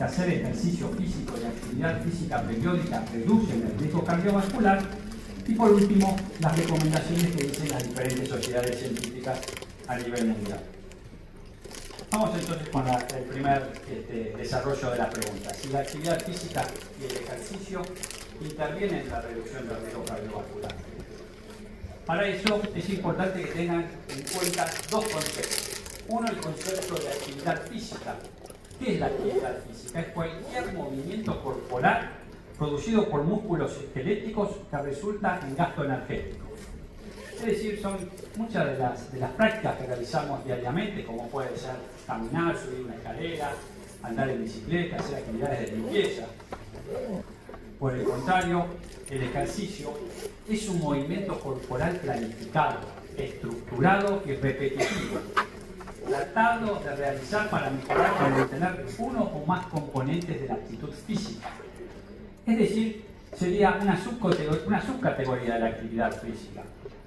que hacer ejercicio físico y actividad física periódica reducen el riesgo cardiovascular. Y por último, las recomendaciones que dicen las diferentes sociedades científicas a nivel mundial. Vamos entonces con el primer desarrollo de la pregunta. Si la actividad física y el ejercicio intervienen en la reducción del riesgo cardiovascular. Para eso es importante que tengan en cuenta dos conceptos. Uno, el concepto de actividad física. ¿Qué es la actividad física? Es cualquier movimiento corporal producido por músculos esqueléticos que resulta en gasto energético. Es decir, son muchas de las prácticas que realizamos diariamente, como puede ser caminar, subir una escalera, andar en bicicleta, hacer actividades de limpieza. Por el contrario, el ejercicio es un movimiento corporal planificado, estructurado y repetitivo, tratado de realizar para mejorar o mantener uno o más componentes de la actitud física. Es decir, sería una subcategoría de la actividad física,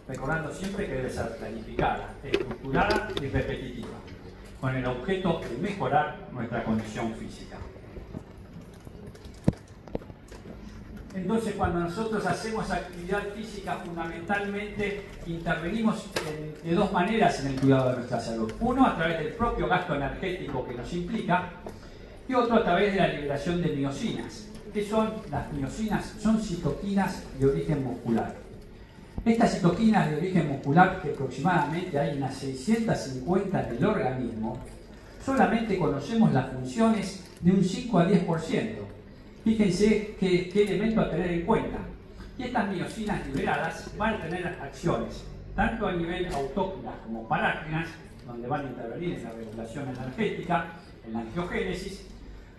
recordando siempre que debe ser planificada, estructurada y repetitiva, con el objeto de mejorar nuestra condición física. Entonces, cuando nosotros hacemos actividad física, fundamentalmente intervenimos de dos maneras en el cuidado de nuestra salud. Uno, a través del propio gasto energético que nos implica, y otro a través de la liberación de miocinas. ¿Qué son las miocinas? Son citoquinas de origen muscular. Estas citoquinas de origen muscular, que aproximadamente hay unas 650 en el organismo, solamente conocemos las funciones de un 5 a 10%. Fíjense qué elemento a tener en cuenta. Y estas miocinas liberadas van a tener acciones, tanto a nivel autócrinas como parácrinas, donde van a intervenir en la regulación energética, en la angiogénesis,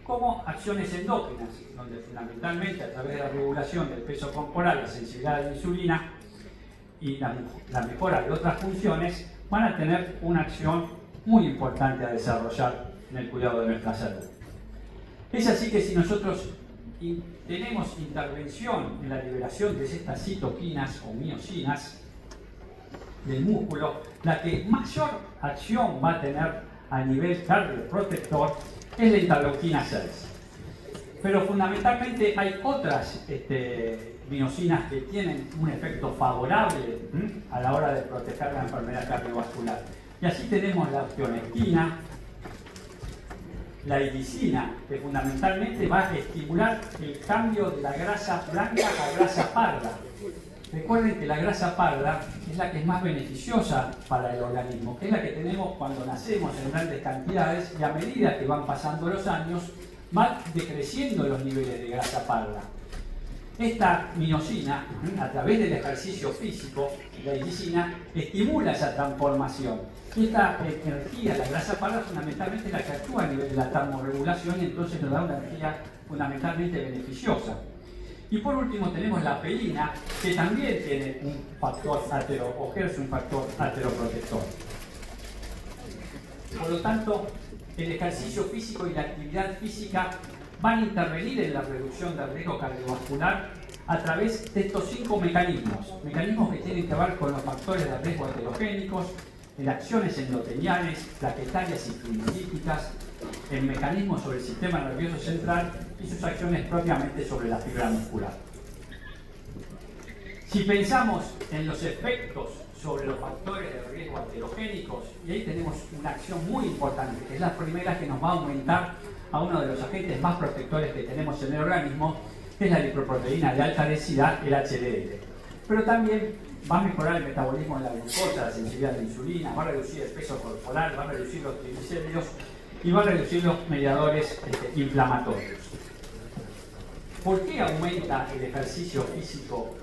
como acciones endócrinas, donde fundamentalmente a través de la regulación del peso corporal, la sensibilidad a la insulina y la mejora de otras funciones, van a tener una acción muy importante a desarrollar en el cuidado de nuestra salud. Es así que si nosotros tenemos intervención en la liberación de estas citoquinas o miocinas del músculo, la que mayor acción va a tener a nivel cardioprotector es la interleuquina 6. Pero fundamentalmente hay otras miocinas que tienen un efecto favorable a la hora de proteger la enfermedad cardiovascular. Y así tenemos la osteonestina, la irisina, que fundamentalmente va a estimular el cambio de la grasa blanca a grasa parda. Recuerden que la grasa parda es la que es más beneficiosa para el organismo, que es la que tenemos cuando nacemos en grandes cantidades y a medida que van pasando los años van decreciendo los niveles de grasa parda. Esta miocina, a través del ejercicio físico, la irisina, estimula esa transformación. Esta energía, la grasa parda, fundamentalmente es la que actúa a nivel de la termorregulación y entonces nos da una energía fundamentalmente beneficiosa. Y por último tenemos la apelina, que también tiene un factor o ejerce un factor ateroprotector. Por lo tanto, el ejercicio físico y la actividad física van a intervenir en la reducción del riesgo cardiovascular a través de estos 5 mecanismos que tienen que ver con los factores de riesgo aterogénicos, en acciones endoteliales, plaquetarias y fibrilíticas, en mecanismos sobre el sistema nervioso central y sus acciones propiamente sobre la fibra muscular. Si pensamos en los efectos sobre los factores de riesgo aterogénicos, y ahí tenemos una acción muy importante, que es la primera que nos va a aumentar a uno de los agentes más protectores que tenemos en el organismo, que es la lipoproteína de alta densidad, el HDL. Pero también va a mejorar el metabolismo de la glucosa, la sensibilidad a la insulina, va a reducir el peso corporal, va a reducir los triglicéridos y va a reducir los mediadores inflamatorios. ¿Por qué aumenta el ejercicio físico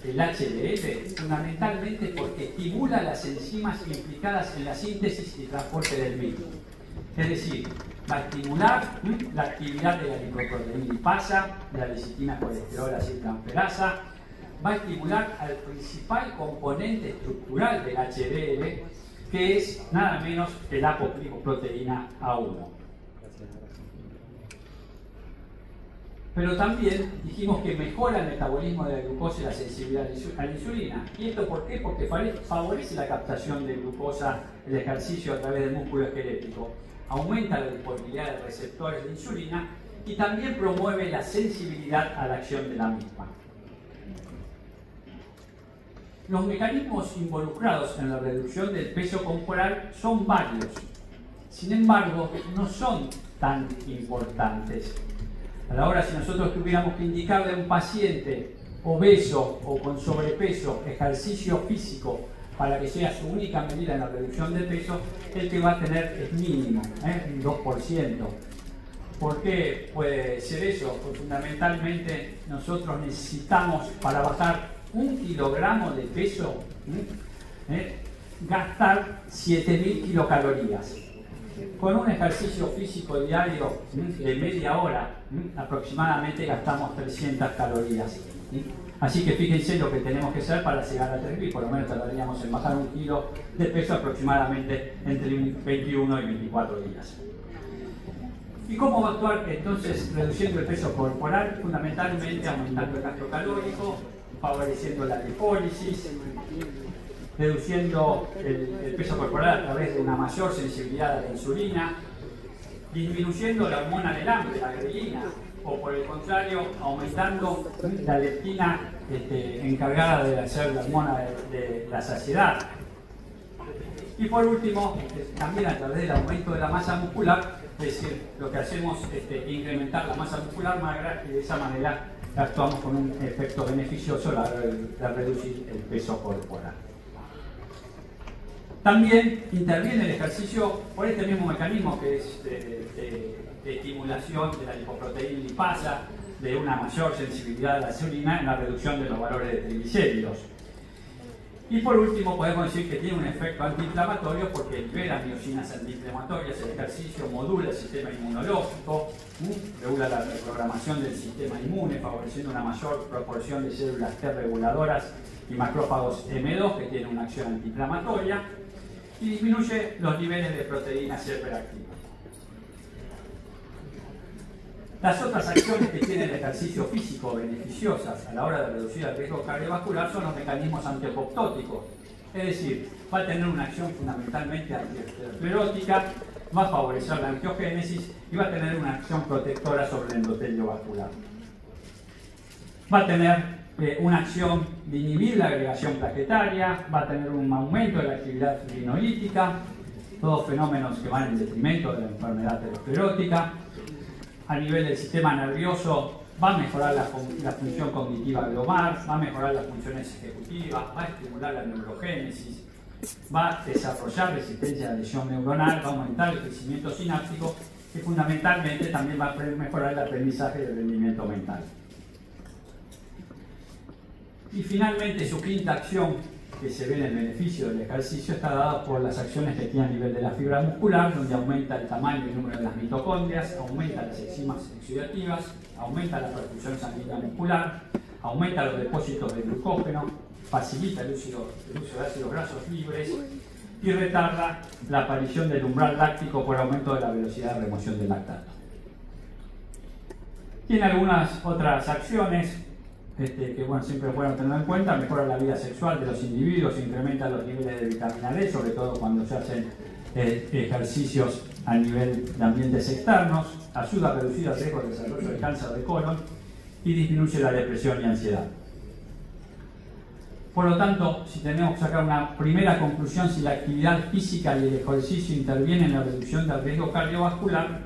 el HDL? Fundamentalmente porque estimula las enzimas implicadas en la síntesis y transporte del mismo. Es decir, va a estimular la actividad de la lipoproteína lipasa, de la lecitina, colesterol, acetiltransferasa, va a estimular al principal componente estructural del HDL, que es nada menos que la apoglicoproteína A1. Pero también dijimos que mejora el metabolismo de la glucosa y la sensibilidad a la insulina. ¿Y esto por qué? Porque favorece la captación de glucosa, el ejercicio a través del músculo esquelético, aumenta la disponibilidad de receptores de insulina y también promueve la sensibilidad a la acción de la misma. Los mecanismos involucrados en la reducción del peso corporal son varios, sin embargo, no son tan importantes. A la hora, si nosotros tuviéramos que indicarle a un paciente obeso o con sobrepeso ejercicio físico para que sea su única medida en la reducción de peso, el que va a tener es mínimo, un 2%. ¿Por qué puede ser eso? Pues fundamentalmente nosotros necesitamos, para bajar 1 kilogramo de peso, gastar 7.000 kilocalorías. Con un ejercicio físico diario de media hora, aproximadamente gastamos 300 calorías. Así que fíjense lo que tenemos que hacer para llegar a 3.000, por lo menos tardaríamos en bajar 1 kilo de peso aproximadamente entre 21 y 24 días. ¿Y cómo va a actuar entonces reduciendo el peso corporal? Fundamentalmente aumentando el gasto calórico, favoreciendo la lipólisis, reduciendo el peso corporal a través de una mayor sensibilidad a la insulina, disminuyendo la hormona del hambre, la grelina, o por el contrario, aumentando la leptina encargada de hacer la hormona de la saciedad. Y por último, también a través del aumento de la masa muscular, es decir, lo que hacemos es incrementar la masa muscular magra y de esa manera actuamos con un efecto beneficioso a la hora de reducir el peso corporal. También interviene el ejercicio por este mismo mecanismo que es de estimulación de la lipoproteína lipasa, de una mayor sensibilidad a la insulina en la reducción de los valores de triglicéridos. Y por último podemos decir que tiene un efecto antiinflamatorio porque libera miocinas antiinflamatorias, el ejercicio modula el sistema inmunológico, regula la reprogramación del sistema inmune, favoreciendo una mayor proporción de células T reguladoras y macrófagos M2 que tienen una acción antiinflamatoria, y disminuye los niveles de proteínas C hiperactivas. Las otras acciones que tiene el ejercicio físico beneficiosas a la hora de reducir el riesgo cardiovascular son los mecanismos antiapoptóticos, es decir, va a tener una acción fundamentalmente antiesclerótica, va a favorecer la angiogénesis y va a tener una acción protectora sobre el endotelio vascular. Va a tener una acción de inhibir la agregación plaquetaria, va a tener un aumento de la actividad fibrinolítica, todos fenómenos que van en detrimento de la enfermedad aterosclerótica. A nivel del sistema nervioso va a mejorar la función cognitiva global, va a mejorar las funciones ejecutivas, va a estimular la neurogénesis, va a desarrollar resistencia a la lesión neuronal, va a aumentar el crecimiento sináptico y fundamentalmente también va a mejorar el aprendizaje y el rendimiento mental. Y finalmente su quinta acción, que se ve en el beneficio del ejercicio, está dada por las acciones que tiene a nivel de la fibra muscular, donde aumenta el tamaño y el número de las mitocondrias, aumenta las enzimas oxidativas, aumenta la perfusión sanguínea muscular, aumenta los depósitos de glucógeno, facilita el uso de ácidos grasos libres y retarda la aparición del umbral láctico por aumento de la velocidad de remoción del lactato. Tiene algunas otras acciones que siempre es bueno tener en cuenta. Mejora la vida sexual de los individuos, incrementa los niveles de vitamina D, sobre todo cuando se hacen ejercicios a nivel de ambientes externos, ayuda a reducir el riesgo de desarrollo de cáncer de colon y disminuye la depresión y ansiedad. Por lo tanto, si tenemos que sacar una primera conclusión, si la actividad física y el ejercicio intervienen en la reducción del riesgo cardiovascular,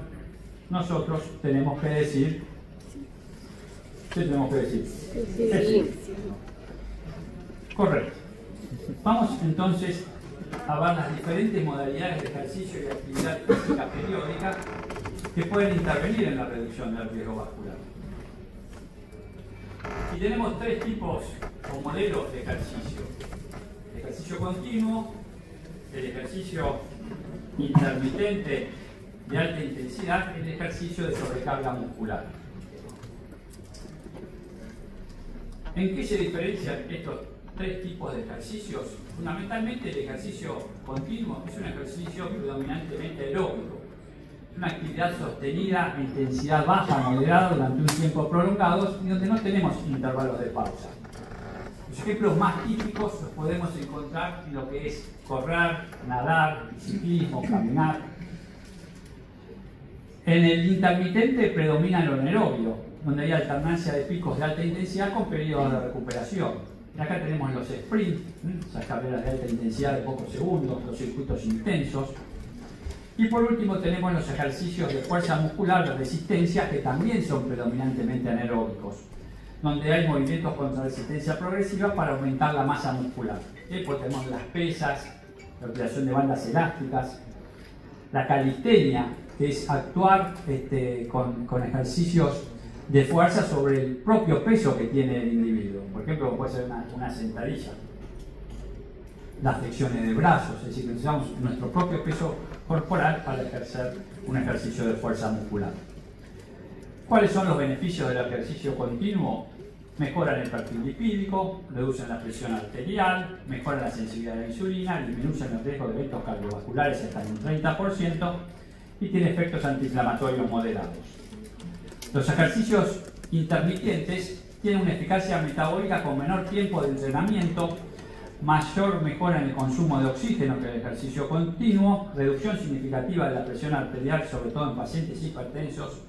nosotros tenemos que decir, ¿qué tenemos que decir? Sí. Correcto. Vamos entonces a ver las diferentes modalidades de ejercicio y actividad física periódica que pueden intervenir en la reducción del riesgo vascular. Y tenemos tres tipos o modelos de ejercicio: el ejercicio continuo, el ejercicio intermitente de alta intensidad y el ejercicio de sobrecarga muscular. ¿En qué se diferencian estos tres tipos de ejercicios? Fundamentalmente el ejercicio continuo es un ejercicio predominantemente aeróbico. Es una actividad sostenida a intensidad baja, moderada, durante un tiempo prolongado y donde no tenemos intervalos de pausa. Los ejemplos más típicos los podemos encontrar en lo que es correr, nadar, ciclismo, caminar. En el intermitente predomina lo anaerobio, donde hay alternancia de picos de alta intensidad con periodos de recuperación. Y acá tenemos los sprints, esas carreras de alta intensidad de pocos segundos, los circuitos intensos. Y por último tenemos los ejercicios de fuerza muscular de resistencia, que también son predominantemente anaeróbicos, donde hay movimientos contra resistencia progresiva para aumentar la masa muscular. Después tenemos las pesas, la utilización de bandas elásticas, la calistenia, que es actuar con ejercicios de fuerza sobre el propio peso que tiene el individuo. Por ejemplo, puede ser una sentadilla, las flexiones de brazos, es decir, que usamos nuestro propio peso corporal para ejercer un ejercicio de fuerza muscular. ¿Cuáles son los beneficios del ejercicio continuo? Mejoran el perfil lipídico, reducen la presión arterial, mejoran la sensibilidad a la insulina, disminuyen el riesgo de eventos cardiovasculares hasta en un 30% y tiene efectos antiinflamatorios moderados. Los ejercicios intermitentes tienen una eficacia metabólica con menor tiempo de entrenamiento, mayor mejora en el consumo de oxígeno que el ejercicio continuo, reducción significativa de la presión arterial, sobre todo en pacientes hipertensos,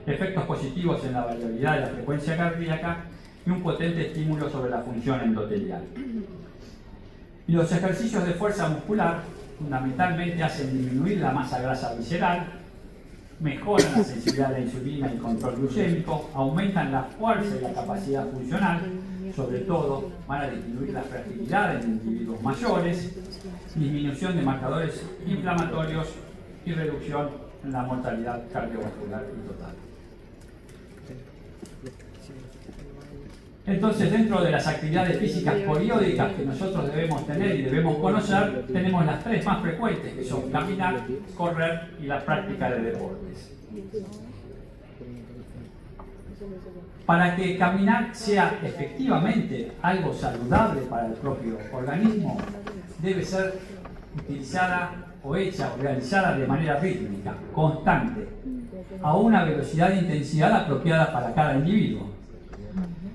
efectos positivos en la variabilidad de la frecuencia cardíaca y un potente estímulo sobre la función endotelial. Y los ejercicios de fuerza muscular fundamentalmente hacen disminuir la masa grasa visceral, mejoran la sensibilidad a la insulina y el control glucémico, aumentan la fuerza y la capacidad funcional, sobre todo van a disminuir la fragilidad en individuos mayores, disminución de marcadores inflamatorios y reducción en la mortalidad cardiovascular y total. Entonces, dentro de las actividades físicas periódicas que nosotros debemos tener y debemos conocer, tenemos las tres más frecuentes, que son caminar, correr y la práctica de deportes. Para que caminar sea efectivamente algo saludable para el propio organismo, debe ser utilizada o hecha o realizada de manera rítmica, constante, a una velocidad e intensidad apropiada para cada individuo.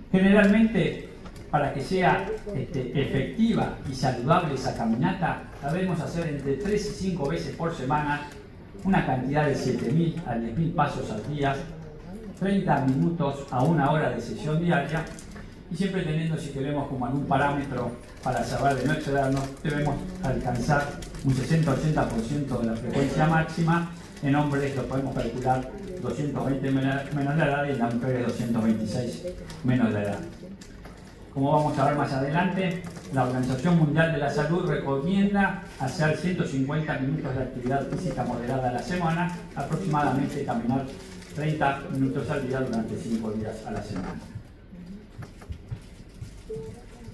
Generalmente, para que sea efectiva y saludable esa caminata, la debemos hacer entre 3 y 5 veces por semana, una cantidad de 7.000 a 10.000 pasos al día, 30 minutos a 1 hora de sesión diaria, y siempre teniendo, si queremos, como algún parámetro para saber de no excedernos, debemos alcanzar un 60-80% de la frecuencia máxima. En hombres lo podemos calcular 220 menos la edad y en las mujeres 226 menos la edad. Como vamos a ver más adelante, la Organización Mundial de la Salud recomienda hacer 150 minutos de actividad física moderada a la semana, aproximadamente caminar 30 minutos al día durante 5 días a la semana.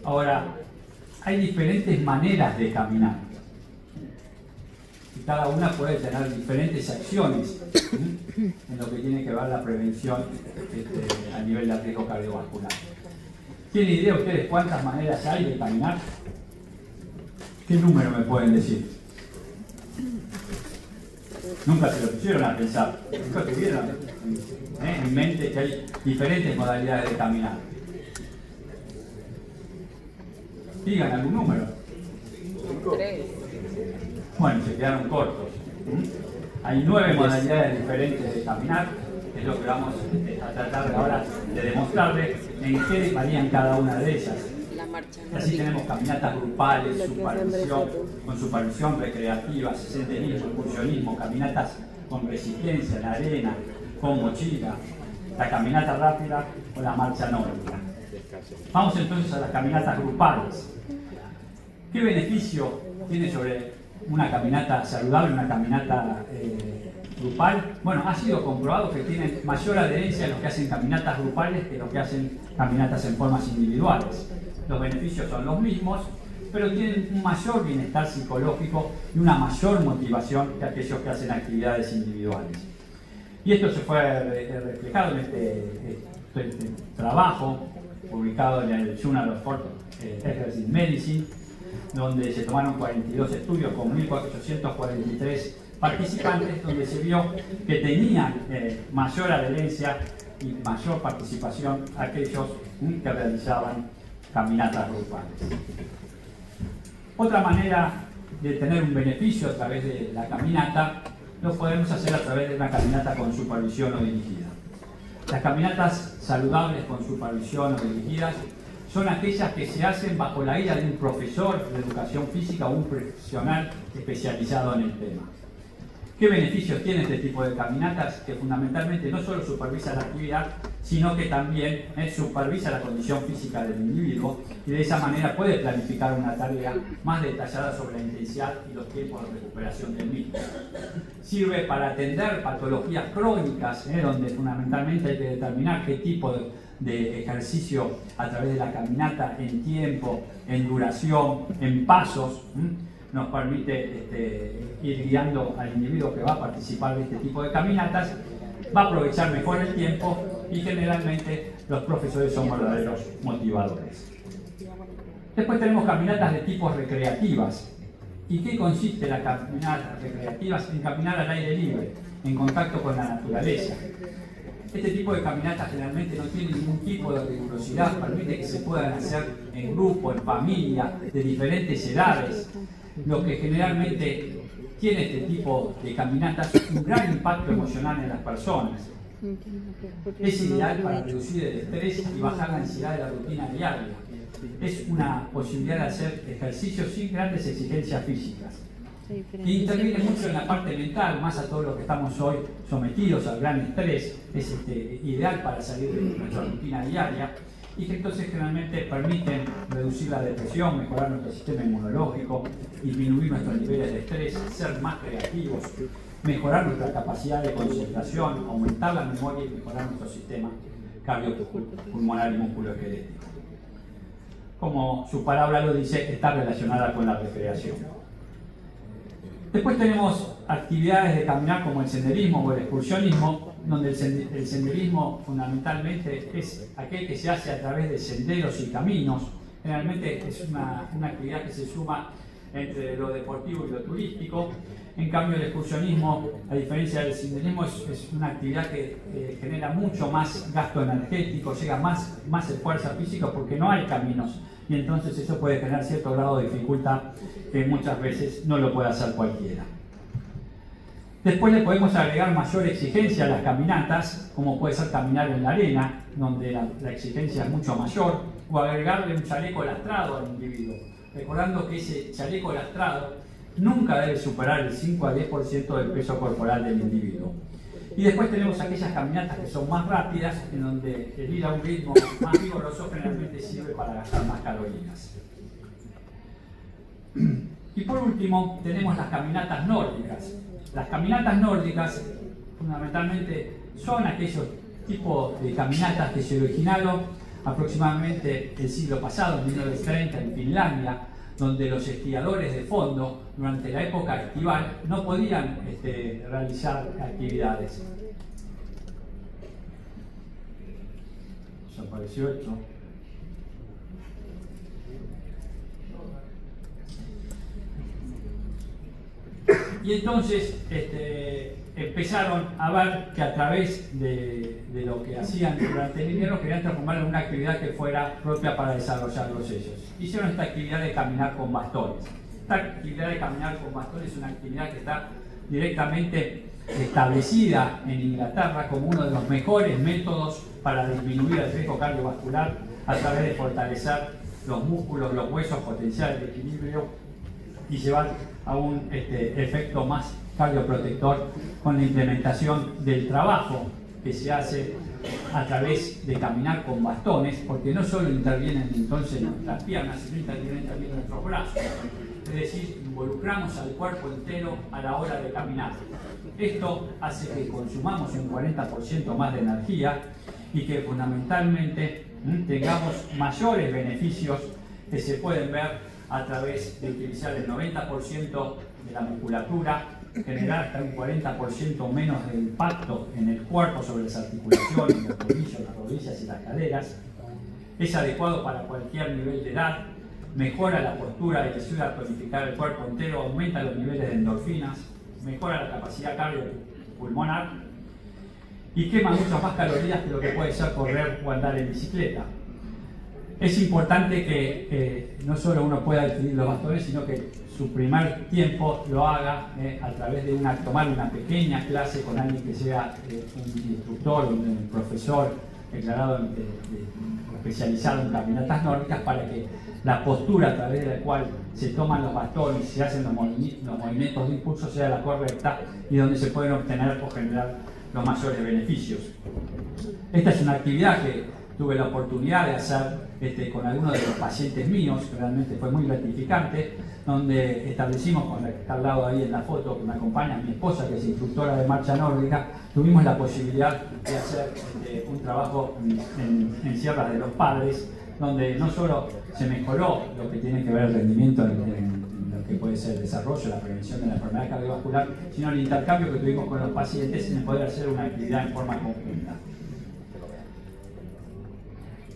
Ahora, hay diferentes maneras de caminar. Y cada una puede tener diferentes acciones en lo que tiene que ver la prevención a nivel de riesgo cardiovascular. ¿Tienen idea ustedes cuántas maneras hay de caminar? ¿Qué número me pueden decir? Nunca se lo pusieron a pensar, nunca tuvieron en mente que hay diferentes modalidades de caminar. Digan algún número. 3. Bueno, se quedaron cortos. Hay 9 modalidades diferentes de caminar, que es lo que vamos a tratar ahora de demostrarles en qué varían cada una de ellas. La marcha Así tenemos caminatas grupales, con supervisión recreativa, senderismo, excursionismo, caminatas con resistencia en arena, con mochila, la caminata rápida o la marcha nórdica. Vamos entonces a las caminatas grupales. ¿Qué beneficio tiene sobre una caminata saludable, una caminata grupal? Bueno, ha sido comprobado que tienen mayor adherencia los que hacen caminatas grupales que los que hacen caminatas en formas individuales. Los beneficios son los mismos, pero tienen un mayor bienestar psicológico y una mayor motivación que aquellos que hacen actividades individuales. Y esto se fue reflejado en este trabajo publicado en el Journal of Exercise Medicine, donde se tomaron 42 estudios con 1.443 participantes, donde se vio que tenían mayor adherencia y mayor participación aquellos que realizaban caminatas grupales. Otra manera de tener un beneficio a través de la caminata lo podemos hacer a través de una caminata con supervisión o dirigida. Las caminatas saludables con supervisión o dirigidas son aquellas que se hacen bajo la guía de un profesor de educación física o un profesional especializado en el tema. ¿Qué beneficios tiene este tipo de caminatas? Que fundamentalmente no solo supervisa la actividad, sino que también supervisa la condición física del individuo y de esa manera puede planificar una tarea más detallada sobre la intensidad y los tiempos de recuperación del mismo. Sirve para atender patologías crónicas, donde fundamentalmente hay que determinar qué tipo de ejercicio a través de la caminata en tiempo, en duración, en pasos, nos permite ir guiando al individuo que va a participar de este tipo de caminatas, va a aprovechar mejor el tiempo y generalmente los profesores son verdaderos motivadores. Después tenemos caminatas de tipos recreativas. ¿Y qué consiste la caminata recreativas? En caminar al aire libre, en contacto con la naturaleza. Este tipo de caminatas generalmente no tiene ningún tipo de rigurosidad, permite que se puedan hacer en grupo, en familia, de diferentes edades. Lo que generalmente tiene este tipo de caminatas es un gran impacto emocional en las personas. Es ideal para reducir el estrés y bajar la ansiedad de la rutina diaria. Es una posibilidad de hacer ejercicios sin grandes exigencias físicas. Y interviene mucho en la parte mental, más a todo lo que estamos hoy sometidos al gran estrés. Es ideal para salir de nuestra rutina diaria y que entonces generalmente permiten reducir la depresión, mejorar nuestro sistema inmunológico, disminuir nuestros niveles de estrés, ser más creativos, mejorar nuestra capacidad de concentración, aumentar la memoria y mejorar nuestro sistema cardiopulmonar y musculoesquelético. Como su palabra lo dice, está relacionada con la recreación. Después tenemos actividades de caminar como el senderismo o el excursionismo, donde el senderismo fundamentalmente es aquel que se hace a través de senderos y caminos. Generalmente es una actividad que se suma entre lo deportivo y lo turístico. En cambio, el excursionismo, a diferencia del senderismo, es una actividad que genera mucho más gasto energético, llega más esfuerzo físico porque no hay caminos. Y entonces eso puede generar cierto grado de dificultad que muchas veces no lo puede hacer cualquiera. Después le podemos agregar mayor exigencia a las caminatas, como puede ser caminar en la arena, donde la exigencia es mucho mayor, o agregarle un chaleco lastrado al individuo, recordando que ese chaleco lastrado nunca debe superar el 5 a 10% del peso corporal del individuo. Y después tenemos aquellas caminatas que son más rápidas, en donde el ir a un ritmo más vigoroso generalmente sirve para gastar más calorías. Y por último, tenemos las caminatas nórdicas. Las caminatas nórdicas, fundamentalmente, son aquellos tipos de caminatas que se originaron aproximadamente el siglo pasado, en 1930, en Finlandia, donde los esquiadores de fondo, durante la época estival, no podían realizar actividades. Desapareció esto. Y entonces empezaron a ver que a través de lo que hacían durante el invierno querían transformarlo en una actividad que fuera propia para desarrollarlos ellos. Hicieron esta actividad de caminar con bastones. Esta actividad de caminar con bastones es una actividad que está directamente establecida en Inglaterra como uno de los mejores métodos para disminuir el riesgo cardiovascular a través de fortalecer los músculos, los huesos, potenciar el equilibrio y llevar a un efecto más cardioprotector con la implementación del trabajo que se hace a través de caminar con bastones, porque no solo intervienen entonces nuestras piernas, sino intervienen también nuestros brazos. Es decir, involucramos al cuerpo entero a la hora de caminar. Esto hace que consumamos un 40% más de energía y que fundamentalmente tengamos mayores beneficios que se pueden ver a través de utilizar el 90% de la musculatura, generar hasta un 40% menos de impacto en el cuerpo sobre las articulaciones, los tobillos, las rodillas y las caderas. Es adecuado para cualquier nivel de edad, mejora la postura y ayuda a tonificar el cuerpo entero, aumenta los niveles de endorfinas, mejora la capacidad cardiopulmonar y quema muchas más calorías que lo que puede ser correr o andar en bicicleta. Es importante que no solo uno pueda adquirir los bastones, sino que su primer tiempo lo haga a través de tomar una pequeña clase con alguien que sea un instructor, un profesor declarado especializado en caminatas nórdicas, para que la postura a través de la cual se toman los bastones y se hacen los movimientos de impulso sea la correcta y donde se pueden obtener o generar los mayores beneficios. Esta es una actividad que tuve la oportunidad de hacer con algunos de los pacientes míos, que realmente fue muy gratificante, donde establecimos, con la que está al lado ahí en la foto, que me acompaña mi esposa, que es instructora de marcha nórdica, tuvimos la posibilidad de hacer un trabajo en Sierras de los Padres, donde no solo se mejoró lo que tiene que ver el rendimiento en lo que puede ser el desarrollo, la prevención de la enfermedad cardiovascular, sino el intercambio que tuvimos con los pacientes en poder hacer una actividad en forma conjunta.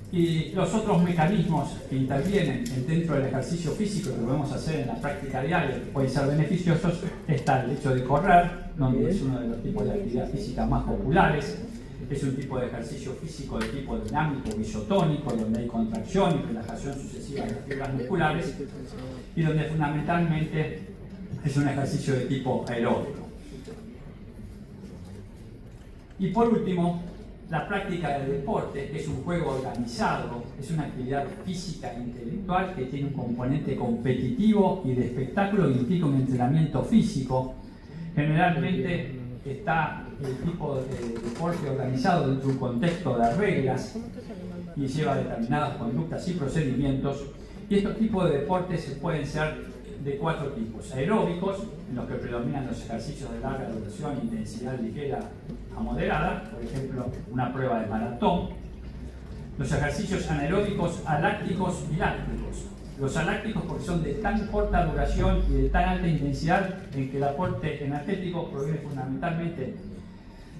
Y los otros mecanismos que intervienen dentro del ejercicio físico que podemos hacer en la práctica diaria, que pueden ser beneficiosos, está el hecho de correr, donde es uno de los tipos de actividad física más populares. Es un tipo de ejercicio físico de tipo dinámico o isotónico, donde hay contracción y relajación sucesiva de las fibras musculares, y donde fundamentalmente es un ejercicio de tipo aeróbico. Y por último, la práctica del deporte, que es un juego organizado, es una actividad física e intelectual que tiene un componente competitivo y de espectáculo y implica un entrenamiento físico. Generalmente está el tipo de deporte organizado dentro de un contexto de reglas y lleva determinadas conductas y procedimientos. Y estos tipos de deportes pueden ser de 4 tipos: aeróbicos, en los que predominan los ejercicios de larga duración e intensidad ligera a moderada, por ejemplo, una prueba de maratón. Los ejercicios anaeróbicos alácticos y lácticos. Los alácticos porque son de tan corta duración y de tan alta intensidad en que el aporte energético proviene fundamentalmente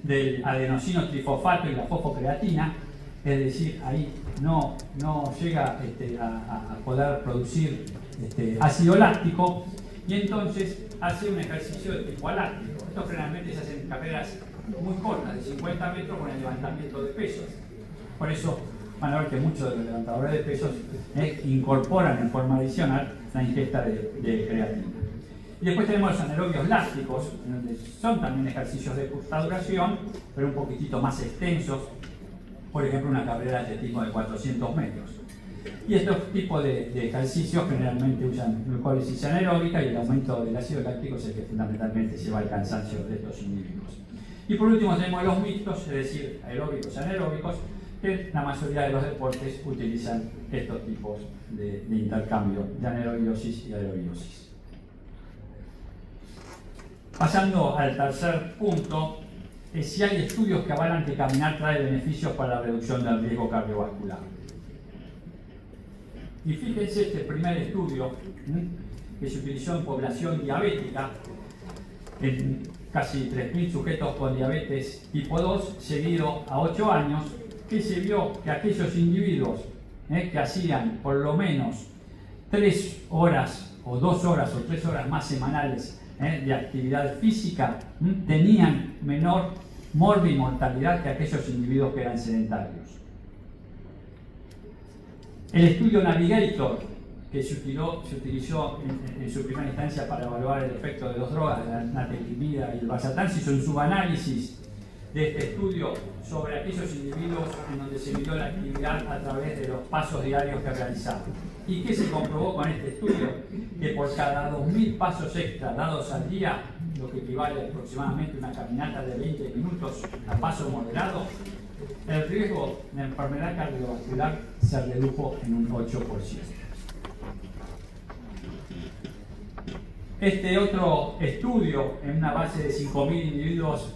del adenosino trifosfato y la fosfocreatina, es decir, ahí no llega a poder producir ácido láctico, y entonces hace un ejercicio de tipo aláctico. Esto generalmente se hace en carreras muy cortas, de 50 metros, con el levantamiento de pesos. Por eso van a ver que muchos de los levantadores de pesos incorporan en forma adicional la ingesta de creatina. Y después tenemos los anaerobios lácticos, donde son también ejercicios de corta duración, pero un poquitito más extensos. Por ejemplo, una carrera de atletismo de 400 metros. Y estos tipos de ejercicios generalmente usan glucólisis anaeróbica, y el aumento del ácido láctico es el que fundamentalmente lleva al cansancio de estos individuos. Y por último tenemos los mixtos, es decir, aeróbicos y anaeróbicos, que la mayoría de los deportes utilizan estos tipos de intercambio de anaerobiosis y aerobiosis. Pasando al tercer punto, es si hay estudios que avalan que caminar trae beneficios para la reducción del riesgo cardiovascular. Y fíjense este primer estudio que se utilizó en población diabética, en casi 3.000 sujetos con diabetes tipo 2, seguido a 8 años, que se vio que aquellos individuos que hacían por lo menos 3 horas o 2 horas o 3 horas más semanales de actividad física tenían menor morbimortalidad que aquellos individuos que eran sedentarios. El estudio Navigator, que se utilizó en su primera instancia para evaluar el efecto de 2 drogas, la natelimida y el valsartán, se hizo un subanálisis de este estudio sobre aquellos individuos en donde se midió la actividad a través de los pasos diarios que realizaban. ¿Y qué se comprobó con este estudio? Que por cada 2.000 pasos extra dados al día, lo que equivale aproximadamente a una caminata de 20 minutos a paso moderado, el riesgo de enfermedad cardiovascular se redujo en un 8%. Este otro estudio, en una base de 5.000 individuos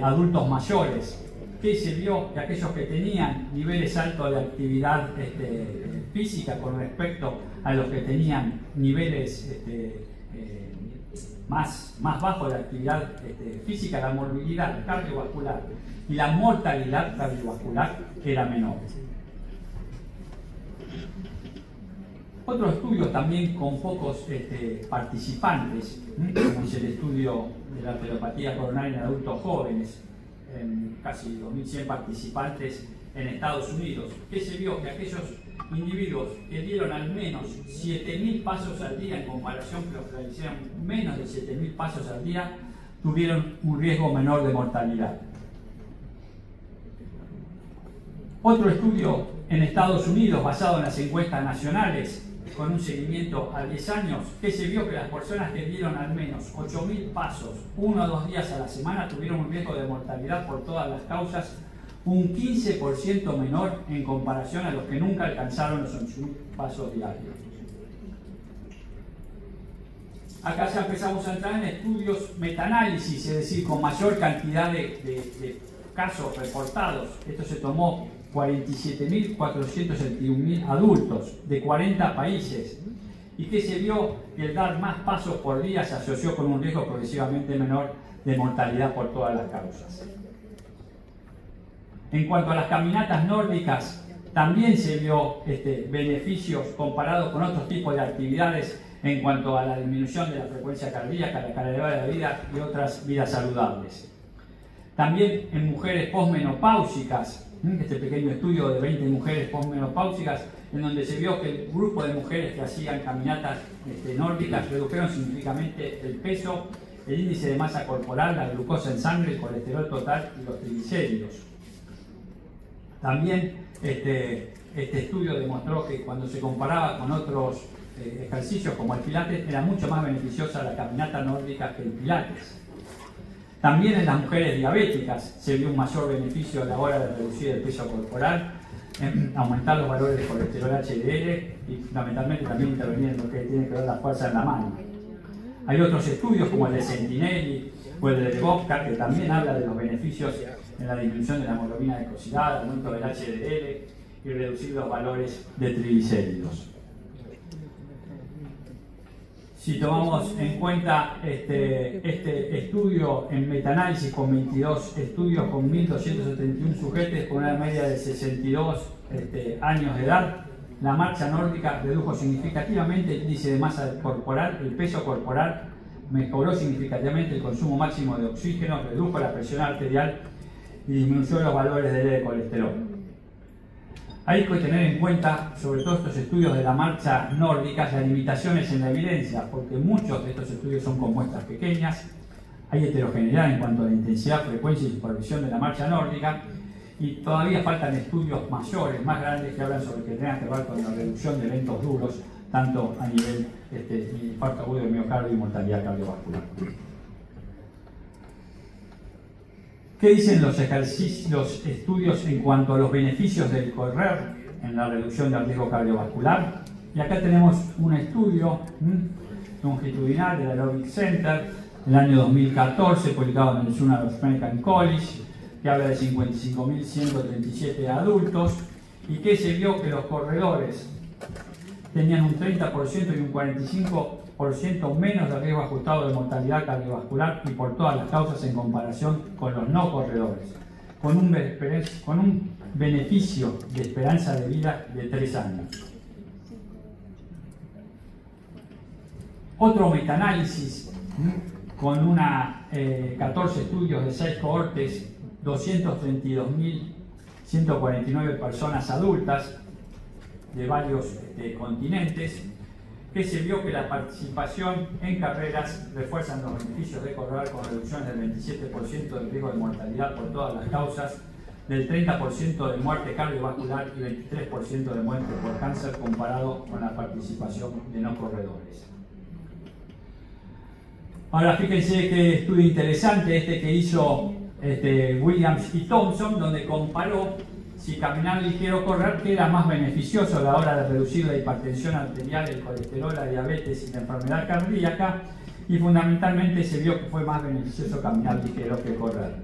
adultos mayores, que se vio que aquellos que tenían niveles altos de actividad física con respecto a los que tenían niveles más bajos de actividad física, la morbilidad cardiovascular y la mortalidad cardiovascular era menor. Otro estudio también con pocos participantes, como es el estudio de la arteriopatía coronaria en adultos jóvenes, en casi 2.100 participantes en Estados Unidos, que se vio que aquellos individuos que dieron al menos 7.000 pasos al día en comparación con los que realizaron menos de 7.000 pasos al día, tuvieron un riesgo menor de mortalidad. Otro estudio en Estados Unidos basado en las encuestas nacionales con un seguimiento a 10 años, que se vio que las personas que dieron al menos 8.000 pasos 1 o 2 días a la semana tuvieron un riesgo de mortalidad por todas las causas un 15% menor en comparación a los que nunca alcanzaron los 8.000 pasos diarios. Acá ya empezamos a entrar en estudios metaanálisis, es decir, con mayor cantidad de casos reportados. Esto se tomó 47.471.000 adultos de 40 países y que se vio que el dar más pasos por día se asoció con un riesgo progresivamente menor de mortalidad por todas las causas. En cuanto a las caminatas nórdicas, también se vio beneficios comparados con otros tipos de actividades en cuanto a la disminución de la frecuencia cardíaca, la calidad de vida y otras vidas saludables. También en mujeres posmenopáusicas, este pequeño estudio de 20 mujeres posmenopáusicas, en donde se vio que el grupo de mujeres que hacían caminatas nórdicas redujeron significativamente el peso, el índice de masa corporal, la glucosa en sangre, el colesterol total y los triglicéridos. También este estudio demostró que cuando se comparaba con otros ejercicios como el pilates, era mucho más beneficiosa la caminata nórdica que el pilates. También en las mujeres diabéticas se vio un mayor beneficio a la hora de reducir el peso corporal, aumentar los valores de colesterol HDL y fundamentalmente también intervenir en lo que tiene que ver la fuerza en la mano. Hay otros estudios como el de Sentinelli o el de Bobcat que también habla de los beneficios en la disminución de la hemoglobina glicosida, aumento del HDL y reducir los valores de triglicéridos. Si tomamos en cuenta este estudio en metaanálisis con 22 estudios con 1.271 sujetos con una media de 62 años de edad, la marcha nórdica redujo significativamente el índice de masa corporal, el peso corporal, mejoró significativamente el consumo máximo de oxígeno, redujo la presión arterial y disminuyó los valores de colesterol. Hay que tener en cuenta, sobre todo estos estudios de la marcha nórdica, las limitaciones en la evidencia, porque muchos de estos estudios son con muestras pequeñas, hay heterogeneidad en cuanto a la intensidad, frecuencia y supervisión de la marcha nórdica, y todavía faltan estudios mayores, más grandes, que hablan sobre que tengan que ver con la reducción de eventos duros, tanto a nivel infarto agudo de miocardio y mortalidad cardiovascular. ¿Qué dicen los estudios en cuanto a los beneficios del correr en la reducción del riesgo cardiovascular? Y acá tenemos un estudio longitudinal del Aerobic Center del año 2014, publicado en el Journal of American College, que habla de 55.137 adultos y que se vio que los corredores tenían un 30% y un 45% menos de riesgo ajustado de mortalidad cardiovascular y por todas las causas en comparación con los no corredores, con un beneficio de esperanza de vida de 3 años. Otro metaanálisis con 14 estudios de 6 cohortes, 232.149 personas adultas de varios continentes, que se vio que la participación en carreras refuerzan los beneficios de correr con reducciones del 27% del riesgo de mortalidad por todas las causas, del 30% de muerte cardiovascular y 23% de muerte por cáncer comparado con la participación de no corredores. Ahora fíjense qué estudio interesante que hizo Williams y Thompson, donde comparó si caminar ligero o correr, que era más beneficioso a la hora de reducir la hipertensión arterial, el colesterol, la diabetes y la enfermedad cardíaca, y fundamentalmente se vio que fue más beneficioso caminar ligero que correr.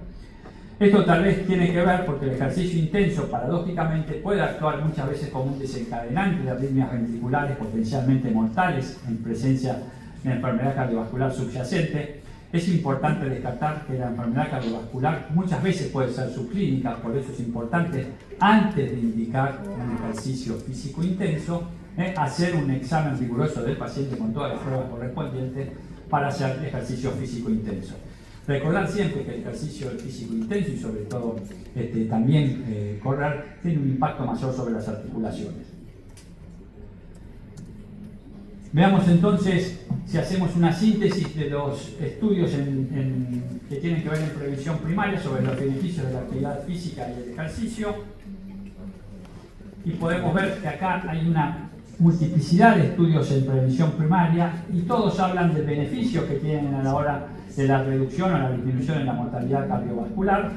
Esto tal vez tiene que ver porque el ejercicio intenso, paradójicamente, puede actuar muchas veces como un desencadenante de arritmias ventriculares potencialmente mortales en presencia de enfermedad cardiovascular subyacente. Es importante destacar que la enfermedad cardiovascular muchas veces puede ser subclínica, por eso es importante, antes de indicar un ejercicio físico intenso, hacer un examen riguroso del paciente con todas las pruebas correspondientes para hacer ejercicio físico intenso. Recordar siempre que el ejercicio físico intenso y sobre todo también correr tiene un impacto mayor sobre las articulaciones. Veamos entonces si hacemos una síntesis de los estudios que tienen que ver en prevención primaria sobre los beneficios de la actividad física y el ejercicio. Y podemos ver que acá hay una multiplicidad de estudios en prevención primaria y todos hablan del beneficio que tienen a la hora de la reducción o la disminución en la mortalidad cardiovascular.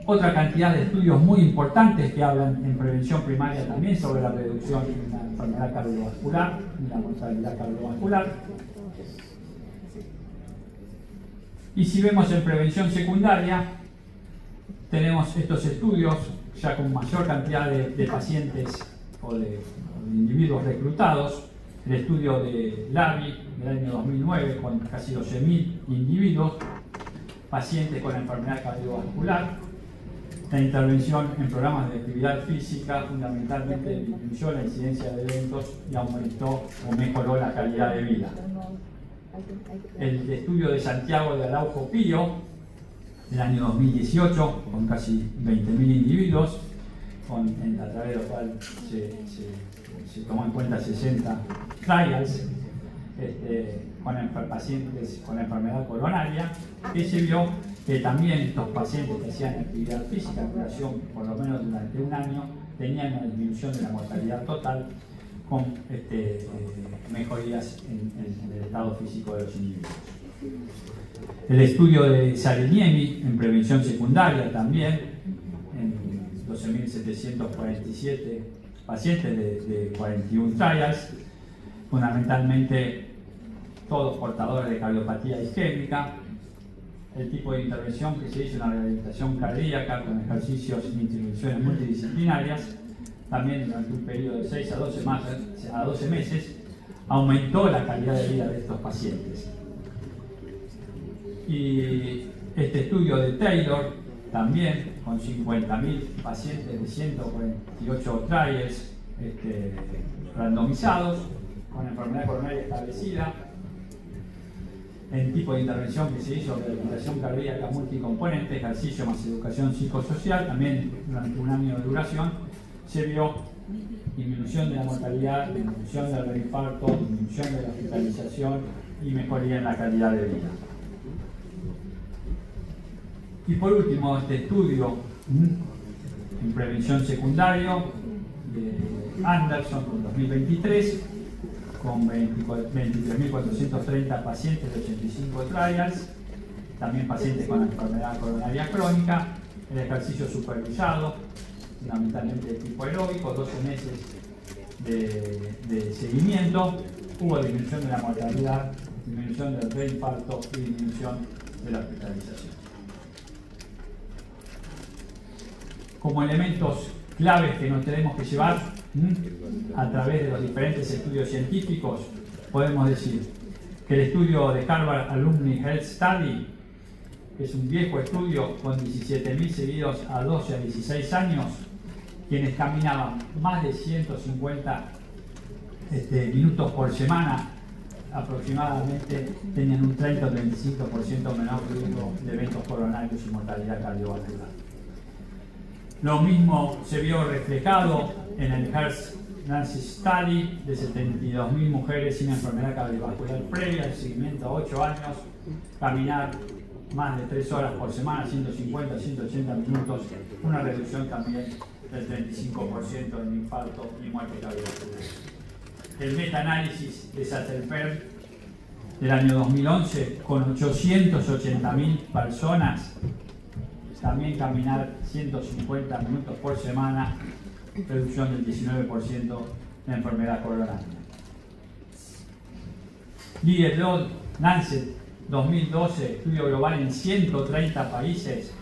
Otra cantidad de estudios muy importantes que hablan en prevención primaria también sobre la reducción de la enfermedad cardiovascular y la mortalidad cardiovascular. Y si vemos en prevención secundaria, tenemos estos estudios ya con mayor cantidad de pacientes o de individuos reclutados. El estudio de LAVI del año 2009 con casi 12.000 individuos, pacientes con enfermedad cardiovascular. La intervención en programas de actividad física fundamentalmente disminuyó la incidencia de eventos y aumentó o mejoró la calidad de vida. El estudio de Santiago de Araujo Pío del año 2018 con casi 20.000 individuos, a través de lo cual se tomó en cuenta 60 trials con pacientes con enfermedad coronaria, que se vio que también estos pacientes que hacían actividad física en duración por lo menos durante un año tenían una disminución de la mortalidad total con mejorías en el estado físico de los individuos. El estudio de Sariniemi en prevención secundaria también, en 12.747 pacientes de 41 trials, fundamentalmente todos portadores de cardiopatía isquémica. El tipo de intervención que se hizo en la rehabilitación cardíaca con ejercicios y intervenciones multidisciplinarias, también durante un periodo de 6 a 12 meses, aumentó la calidad de vida de estos pacientes. Y este estudio de Taylor, también con 50.000 pacientes de 148 trials randomizados, con enfermedad coronaria establecida, el tipo de intervención que se hizo, rehabilitación cardíaca multicomponente, ejercicio más educación psicosocial, también durante un año de duración, se vio disminución de la mortalidad, disminución del reinfarto, disminución de la hospitalización y mejoría en la calidad de vida. Y por último, este estudio en prevención secundaria de Anderson en 2023, con 23.430 pacientes de 85 trials, también pacientes con enfermedad coronaria crónica, el ejercicio supervisado, fundamentalmente de tipo aeróbico, 12 meses de seguimiento, hubo disminución de la mortalidad, disminución del reinfarto y disminución de la hospitalización. Como elementos claves que nos tenemos que llevar a través de los diferentes estudios científicos, podemos decir que el estudio de Harvard Alumni Health Study, que es un viejo estudio con 17.000 seguidos a 12 a 16 años, quienes caminaban más de 150 minutos por semana, aproximadamente tenían un 30 o 35% menor riesgo de eventos coronarios y mortalidad cardiovascular. Lo mismo se vio reflejado en el Heart-Nancy Study de 72.000 mujeres sin enfermedad cardiovascular previa, el seguimiento a 8 años, caminar más de 3 horas por semana, 150 a 180 minutos, una reducción también del 35% en infarto y muerte cardiovascular. El meta-análisis de Sattelberg del año 2011, con 880.000 personas, también caminar 150 minutos por semana, reducción del 19% de enfermedad coronaria. Liedrod, Lancet, 2012, estudio global en 130 países,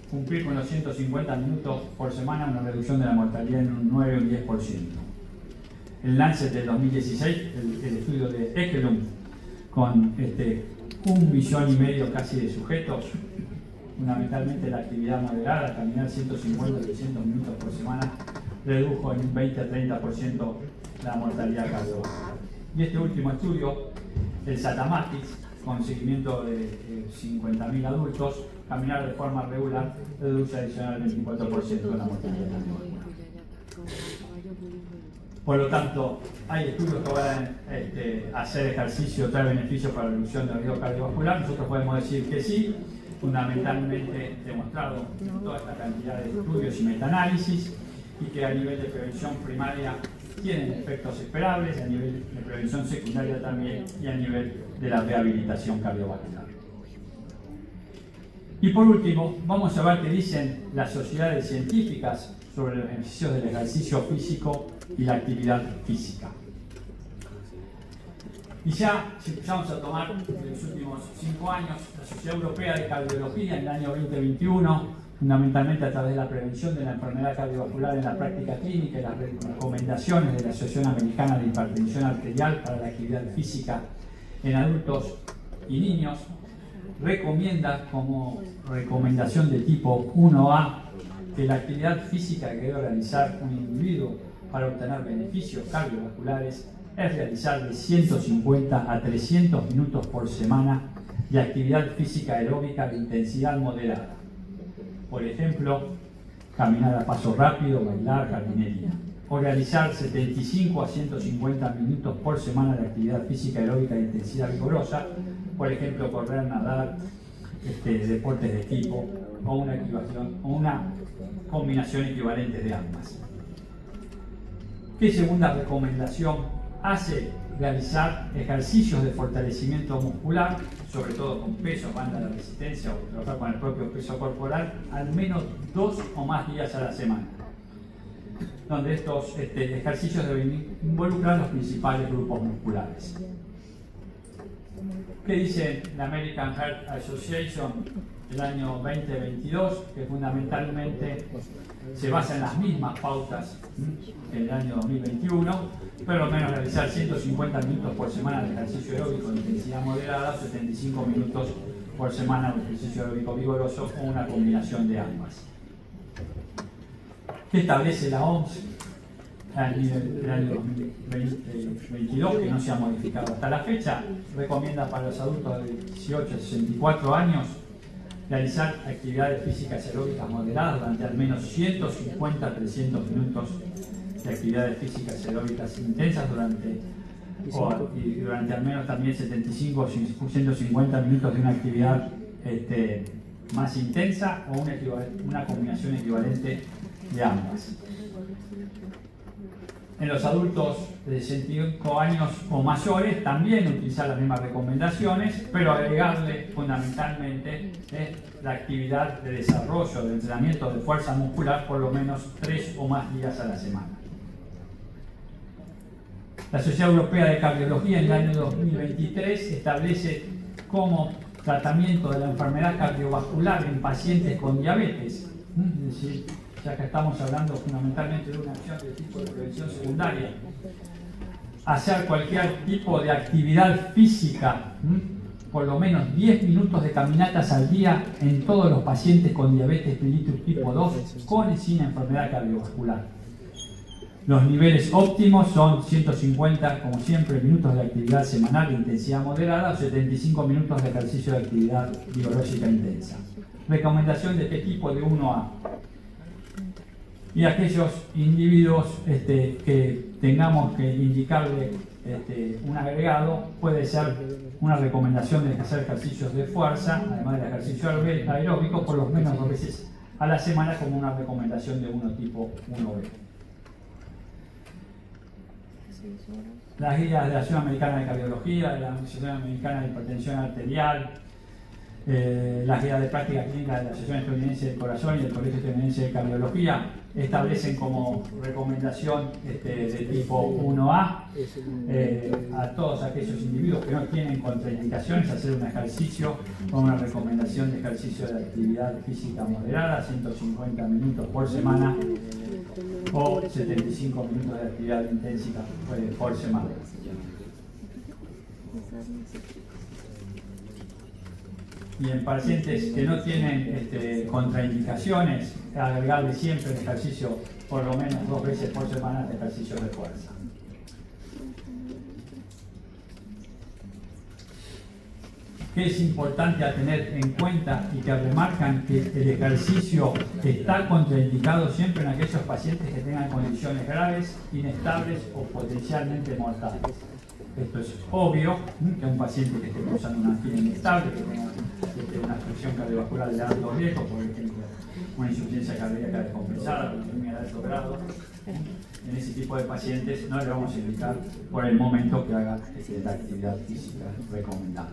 cumplir con los 150 minutos por semana, una reducción de la mortalidad en un 9 o un 10%. El Lancet del 2016, el estudio de Ekelund, con 1,5 millones casi de sujetos, fundamentalmente la actividad moderada, caminar 150 o 300 minutos por semana, redujo en un 20 a 30% la mortalidad cardiovascular. Y este último estudio, el Satamatics, con seguimiento de 50.000 adultos, caminar de forma regular reduce adicional el 24% de la mortalidad. Por lo tanto, hay estudios que van a hacer ejercicio trae beneficios para la reducción del riesgo cardiovascular. Nosotros podemos decir que sí, fundamentalmente demostrado en toda esta cantidad de estudios y metaanálisis, y que a nivel de prevención primaria tienen efectos esperables, a nivel de prevención secundaria también, y a nivel de la rehabilitación cardiovascular. Y por último, vamos a ver qué dicen las sociedades científicas sobre los beneficios del ejercicio físico y la actividad física. Y ya, si empezamos a tomar en los últimos 5 años, la Sociedad Europea de Cardiología en el año 2021, fundamentalmente a través de la prevención de la enfermedad cardiovascular en la práctica clínica y las recomendaciones de la Asociación Americana de Hipertensión Arterial para la actividad física en adultos y niños, recomienda como recomendación de tipo 1A que la actividad física que debe realizar un individuo para obtener beneficios cardiovasculares es realizar de 150 a 300 minutos por semana de actividad física aeróbica de intensidad moderada. Por ejemplo, caminar a paso rápido, bailar, jardinería. O realizar 75 a 150 minutos por semana de actividad física aeróbica de intensidad vigorosa, por ejemplo, correr, nadar, deportes de equipo, o una combinación equivalente de ambas. ¿Qué segunda recomendación hace? Realizar ejercicios de fortalecimiento muscular, sobre todo con peso, banda de resistencia o trabajar con el propio peso corporal, al menos 2 o más días a la semana, donde estos ejercicios deben involucrar los principales grupos musculares. ¿Qué dice la American Heart Association del año 2022? Que fundamentalmente se basa en las mismas pautas que en el año 2021, pero al menos realizar 150 minutos por semana de ejercicio aeróbico de intensidad moderada, 75 minutos por semana de ejercicio aeróbico vigoroso o una combinación de ambas. ¿Qué establece la OMS a nivel del año 2022, que no se ha modificado hasta la fecha? Recomienda para los adultos de 18 a 64 años realizar actividades físicas aeróbicas moderadas durante al menos 150 a 300 minutos de actividades físicas aeróbicas intensas durante al menos también 75 o 150 minutos de una actividad más intensa o una combinación equivalente de ambas. En los adultos de 65 años o mayores también utilizar las mismas recomendaciones, pero agregarle fundamentalmente la actividad de desarrollo, de entrenamiento de fuerza muscular por lo menos 3 o más días a la semana. La Sociedad Europea de Cardiología en el año 2023 establece como tratamiento de la enfermedad cardiovascular en pacientes con diabetes, es decir, ya que estamos hablando fundamentalmente de una acción de tipo de prevención secundaria, hacer cualquier tipo de actividad física, por lo menos 10 minutos de caminatas al día en todos los pacientes con diabetes mellitus tipo 2 con y sin enfermedad cardiovascular. Los niveles óptimos son 150, como siempre, minutos de actividad semanal de intensidad moderada o 75 minutos de ejercicio de actividad vigorosa intensa. Recomendación de qué tipo de 1A. Y aquellos individuos que tengamos que indicarle un agregado, puede ser una recomendación de hacer ejercicios de fuerza, además del ejercicio aeróbico, por lo menos 2 veces a la semana, como una recomendación de uno tipo 1B. Las guías de la Asociación Americana de Cardiología, de la Asociación Americana de Hipertensión Arterial, las guías de práctica clínica de la Asociación Estadounidense del Corazón y del Colegio Estadounidense de Cardiología establecen como recomendación de tipo 1A a todos aquellos individuos que no tienen contraindicaciones hacer un ejercicio con una recomendación de ejercicio de actividad física moderada, 150 minutos por semana o 75 minutos de actividad intensiva por semana. Y en pacientes que no tienen contraindicaciones, agregarle siempre el ejercicio por lo menos 2 veces por semana de ejercicio de fuerza. que es importante a tener en cuenta y que remarcan que el ejercicio está contraindicado siempre en aquellos pacientes que tengan condiciones graves, inestables o potencialmente mortales. Esto es obvio, que un paciente que esté causando una angina inestable, que tenga una afección cardiovascular de alto riesgo, por ejemplo, una insuficiencia cardíaca descompensada, una isquemia de alto grado, en ese tipo de pacientes no le vamos a indicar por el momento que haga la actividad física recomendada.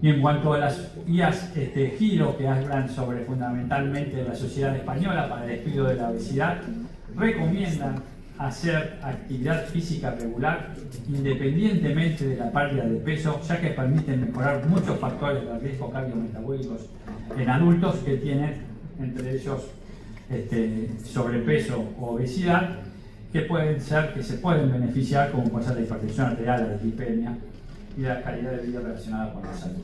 Y en cuanto a las guías Giro, que hablan sobre fundamentalmente la Sociedad Española para el Estudio de la Obesidad, recomiendan hacer actividad física regular independientemente de la pérdida de peso, ya que permiten mejorar muchos factores de riesgo cardiometabólicos en adultos que tienen, entre ellos, sobrepeso o obesidad, que se pueden beneficiar, como puede ser la hipertensión arterial, la dislipemia y la calidad de vida relacionada con la salud.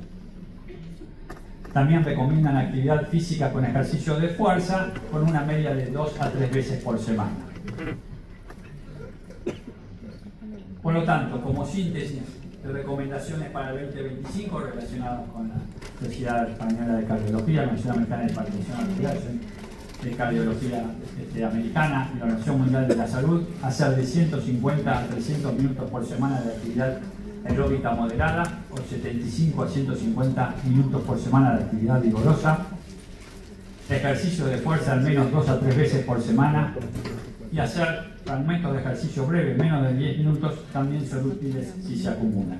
También recomiendan actividad física con ejercicio de fuerza con una media de 2 a 3 veces por semana. Por lo tanto, como síntesis de recomendaciones para el 2025 relacionadas con la Sociedad Española de Cardiología, la Sociedad Americana de Hipertensión Arterial, de Cardiología Americana y la Organización Mundial de la Salud, hacer de 150 a 300 minutos por semana de actividad aeróbica moderada o 75 a 150 minutos por semana de actividad vigorosa, ejercicio de fuerza al menos 2 a 3 veces por semana y hacer fragmentos de ejercicio breve, menos de 10 minutos, también son útiles si se acumulan.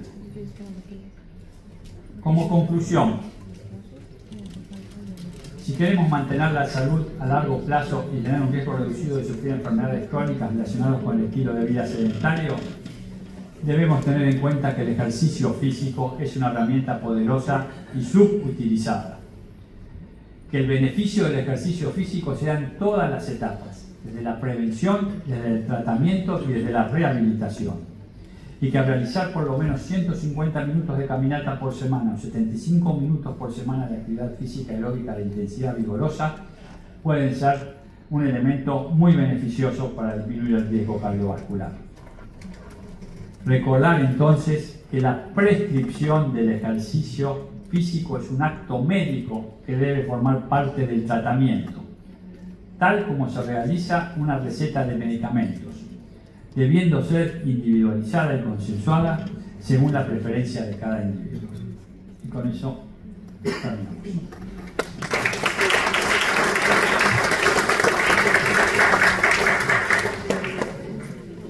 Como conclusión, si queremos mantener la salud a largo plazo y tener un riesgo reducido de sufrir enfermedades crónicas relacionadas con el estilo de vida sedentario, debemos tener en cuenta que el ejercicio físico es una herramienta poderosa y subutilizada. Que el beneficio del ejercicio físico sea en todas las etapas, desde la prevención, desde el tratamiento y desde la rehabilitación. Y que al realizar por lo menos 150 minutos de caminata por semana o 75 minutos por semana de actividad física aeróbica de intensidad vigorosa pueden ser un elemento muy beneficioso para disminuir el riesgo cardiovascular. Recordar entonces que la prescripción del ejercicio físico es un acto médico que debe formar parte del tratamiento, tal como se realiza una receta de medicamentos, debiendo ser individualizada y consensuada según la preferencia de cada individuo. Y con eso terminamos.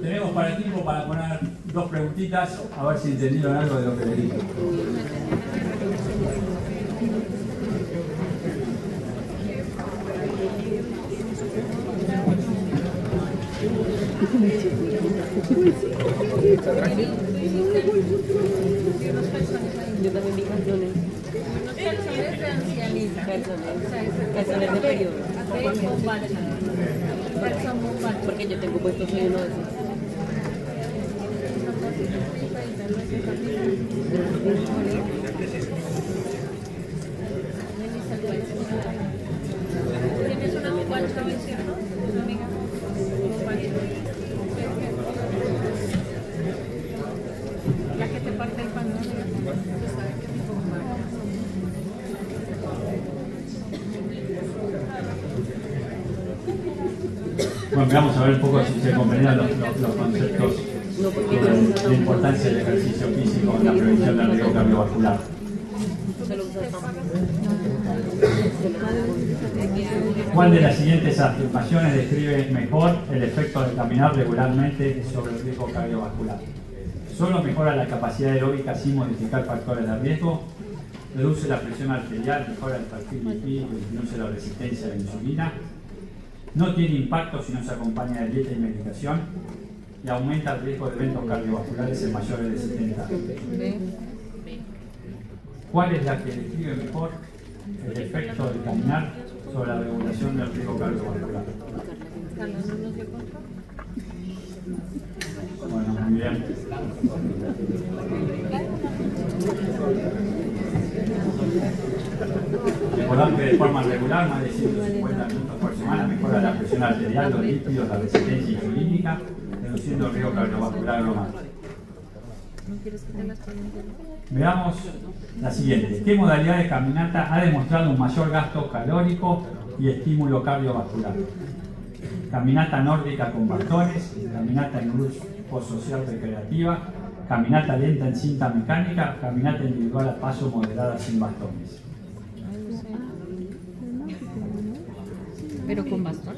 Tenemos para el tiempo para poner 2 preguntitas, a ver si entendieron algo de lo que les dije. Yo también vi canciones. Canciones de ancianismo. Canciones de periodo. Porque yo tengo puesto, soy uno de esos. Tienes una bombacha, ¿no? Amiga. La que te parte el pan, ¿no? Bueno, vamos a ver un poco si se comprenden los conceptos de la importancia del ejercicio físico en la prevención del riesgo cardiovascular. ¿Cuál de las siguientes afirmaciones describe mejor el efecto de caminar regularmente sobre el riesgo cardiovascular? Solo mejora la capacidad aeróbica sin modificar factores de riesgo, reduce la presión arterial, mejora el perfil lipídico y disminuye la resistencia a la insulina, no tiene impacto si no se acompaña de dieta y medicación y aumenta el riesgo de eventos cardiovasculares en mayores de 70 años. ¿Cuál es la que describe mejor el efecto de caminar sobre la regulación del riesgo cardiovascular? Bueno, muy bien. Recordar que de forma regular, más de 150 minutos por semana, mejora la presión arterial, los lípidos, la resistencia insulínica, reduciendo el riesgo cardiovascular global. ¿No quieres que te las pregunte? Veamos la siguiente. ¿Qué modalidad de caminata ha demostrado un mayor gasto calórico y estímulo cardiovascular? Caminata nórdica con bastones, caminata en grupo social recreativa, caminata lenta en cinta mecánica, caminata individual a paso moderada sin bastones. Pero con bastón.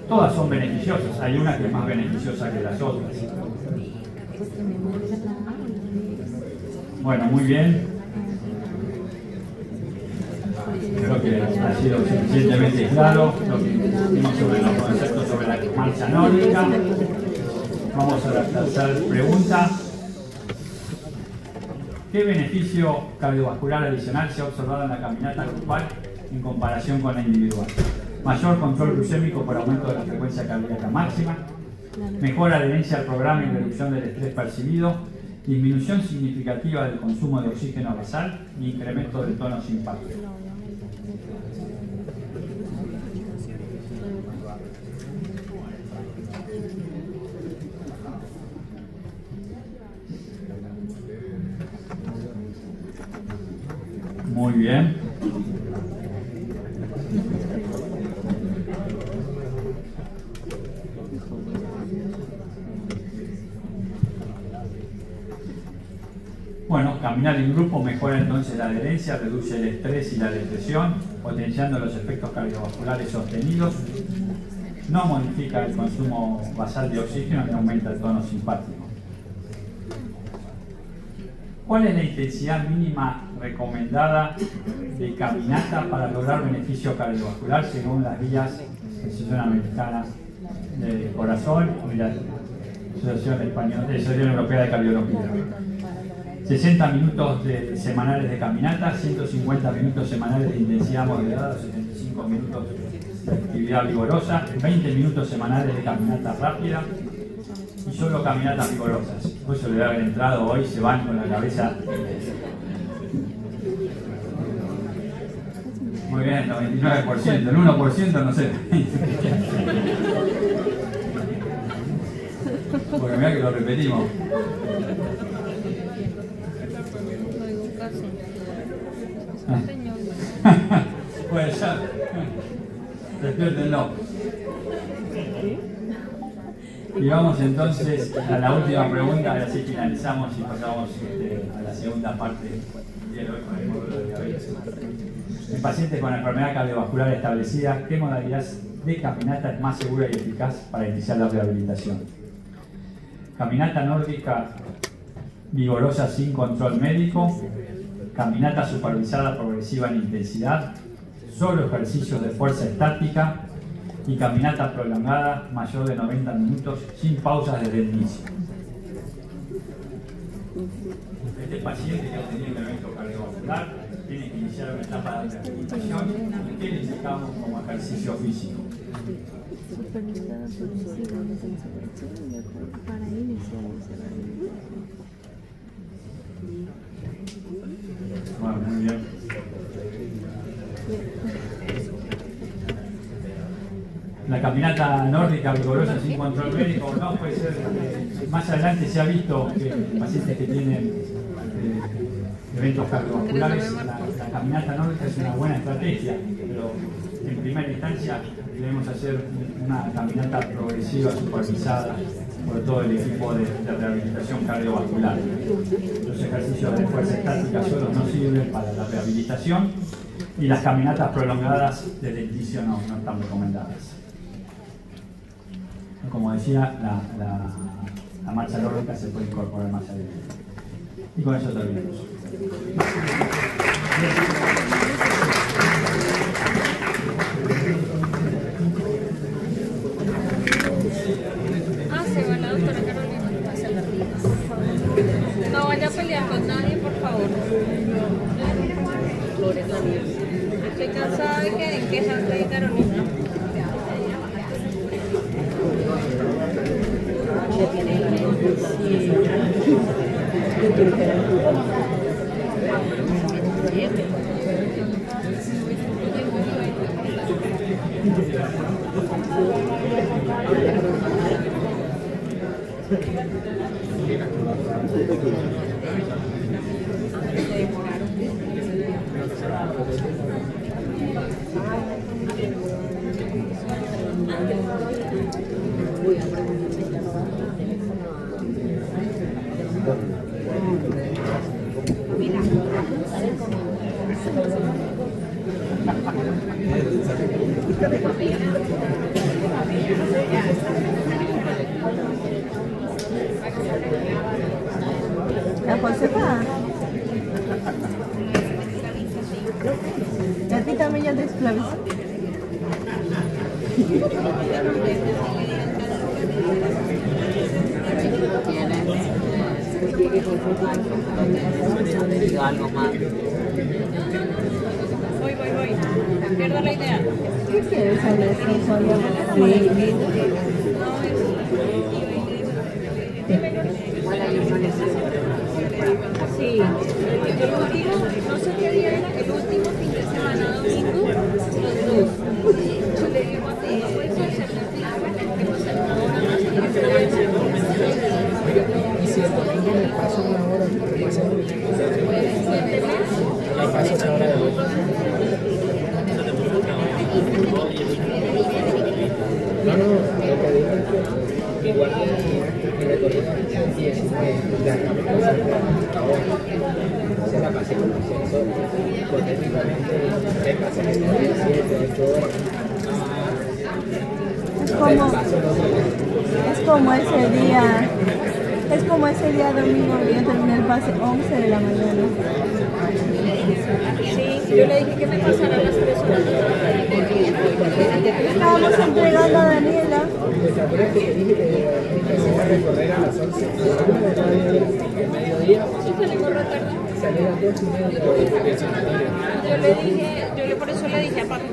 Todas son beneficiosas, hay una que es más beneficiosa que las otras. Bueno, muy bien. Creo que ha sido suficientemente claro lo que vimos sobre los conceptos sobre la marcha nórdica. Vamos a la tercera pregunta. ¿Qué beneficio cardiovascular adicional se ha observado en la caminata grupal en comparación con la individual? Mayor control glucémico por aumento de la frecuencia cardíaca máxima, mejor adherencia al programa y reducción del estrés percibido, disminución significativa del consumo de oxígeno basal y incremento del tono simpático. Muy bien. Bueno, caminar en grupo mejora entonces la adherencia, reduce el estrés y la depresión, potenciando los efectos cardiovasculares sostenidos, no modifica el consumo basal de oxígeno ni aumenta el tono simpático. ¿Cuál es la intensidad mínima recomendada de caminata para lograr beneficio cardiovascular según las guías de la Asociación Americana de Corazón y la Asociación Europea de Cardiología? 60 minutos semanales de caminata, 150 minutos semanales de intensidad moderada, 75 minutos de actividad vigorosa, 20 minutos semanales de caminata rápida y solo caminatas vigorosas. Por eso le debe haber entrado hoy, se van con la cabeza. Muy bien, el 99%, el 1% no sé. Porque mira que lo repetimos. Puede ser. Despiértenlo. Y vamos entonces a la última pregunta, y así finalizamos y pasamos a la segunda parte del hoy con el módulo de diabetes. En pacientes con enfermedad cardiovascular establecida, ¿qué modalidad de caminata es más segura y eficaz para iniciar la rehabilitación? Caminata nórdica vigorosa sin control médico, caminata supervisada progresiva en intensidad, solo ejercicios de fuerza estática y caminata prolongada mayor de 90 minutos sin pausas desde el inicio. Este paciente que ha tenido un evento cardiovascular tiene que iniciar una etapa de rehabilitación que le indicamos como ejercicio físico. Supervisada progresiva en intensidad para iniciar esa rehabilitación. Bueno, muy bien. La caminata nórdica vigorosa sin control médico no puede ser. Más adelante se ha visto que pacientes que tienen eventos cardiovasculares, la caminata nórdica es una buena estrategia, pero en primera instancia debemos hacer una caminata progresiva supervisada por todo el equipo de rehabilitación cardiovascular. Los ejercicios de fuerza estática solos no sirven para la rehabilitación y las caminatas prolongadas desde el inicio no están recomendadas. Como decía, la marcha nórdica se puede incorporar más adelante. Y con eso terminamos. Se va la doctora Carolina. No vaya a pelear con nadie, por favor. Estoy cansada de que den quejas de Carolina. La Josefa. Y a ti también ya te esclavizó. Algo más. Voy. Pierdo la idea. ¿Qué quieres saber eso, Sonia? Sí, el último, no sé qué día era, el último fin de semana, domingo, los dos. Yo le digo a ti, no puede ser que pasa una hora más y Y si el domingo me paso una hora, ¿qué pasa? Me paso una hora de vuelta. No, lo que digo es que igual mi recorrido es 19, de acá me pasé ahora. Se la pasé con los sensores, hipotéticamente me pasé en 7, 8 horas. Es como ese día domingo que yo terminé el pase 11 de la mañana. sí, yo le dije que me pasara a las 3 horas. Estábamos entregando a Daniela. ¿Te acuerdas que te dije que empecé a recorrer a las 11 del mediodía? Sí, salimos retardo. Salí a las 2:30 del sanatorio. Yo por eso le dije a papi.